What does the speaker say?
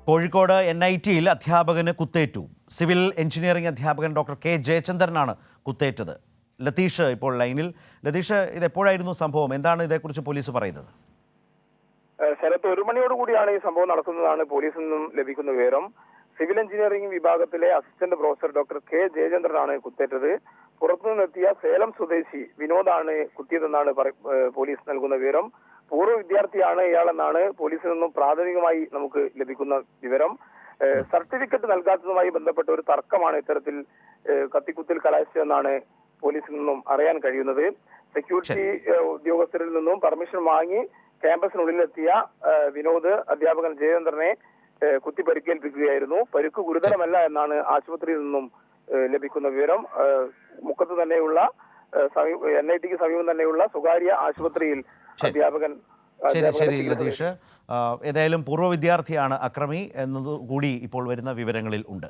കോഴിക്കോട് NIT-യിൽ അധ്യാപകന് കുത്തേറ്റു. Civil engineering അധ്യാപകൻ doctor K ജയചന്ദ്രനാണ് കുത്തേറ്റത്. ലതീഷ് ഇപ്പോൾ ലൈനിൽ. ലതീഷ്, ഇത് എപ്പോഴായിരുന്നു സംഭവം? എന്താണ് ഇതേക്കുറിച്ച് പോലീസ് പറയുന്നത്? ശരത്ത് 1 മണിയോടുകൂടിയാണ് ഈ സംഭവം നടക്കുന്നതാണ് പോലീസിൽ നിന്നും ലഭിക്കുന്ന വിവരം. സിവിൽ എഞ്ചിനീയറിംഗ് വിഭാഗത്തിലെ അസിസ്റ്റന്റ് പ്രൊഫസർ ഡോക്ടർ കെ ജയചന്ദ്രനാണ് കുത്തേറ്റത്. പുറത്തുനിന്നെത്തിയ സേലം സ്വദേശി വിനോദാണ് കുത്തിയതെന്നാണ് പോലീസ് നൽകുന്ന വിവരം. പൂർവ്വ വിദ്യാർത്ഥിയാണ് ഇയാളെന്നാണ് പോലീസിൽ നിന്നും പ്രാഥമികമായി നമുക്ക് ലഭിക്കുന്ന വിവരം. സർട്ടിഫിക്കറ്റ് നൽകാത്തതുമായി ബന്ധപ്പെട്ട ഒരു തർക്കമാണ് ഇത്തരത്തിൽ കത്തിക്കുത്തിൽ കലാശിച്ചതെന്നാണ് പോലീസിൽ നിന്നും അറിയാൻ കഴിയുന്നത്. സെക്യൂരിറ്റി ഉദ്യോഗസ്ഥരിൽ നിന്നും പെർമിഷൻ വാങ്ങി ക്യാമ്പസിനുള്ളിലെത്തിയ വിനോദ് അധ്യാപകൻ ജയചന്ദ്രനെ കുത്തി പരിക്കേൽപ്പിക്കുകയായിരുന്നു. പരിക്ക് ഗുരുതരമല്ല എന്നാണ് ആശുപത്രിയിൽ നിന്നും ലഭിക്കുന്ന വിവരം. മുക്കത്ത് തന്നെയുള്ള NIT-ക്ക് സമീപം തന്നെയുള്ള സ്വകാര്യ ആശുപത്രിയിൽ അധ്യാപകൻ. ശരി ലതീഷ്, ഏതായാലും പൂർവ്വ വിദ്യാർത്ഥിയാണ് അക്രമി എന്നതുകൂടി ഇപ്പോൾ വരുന്ന വിവരങ്ങളിൽ ഉണ്ട്.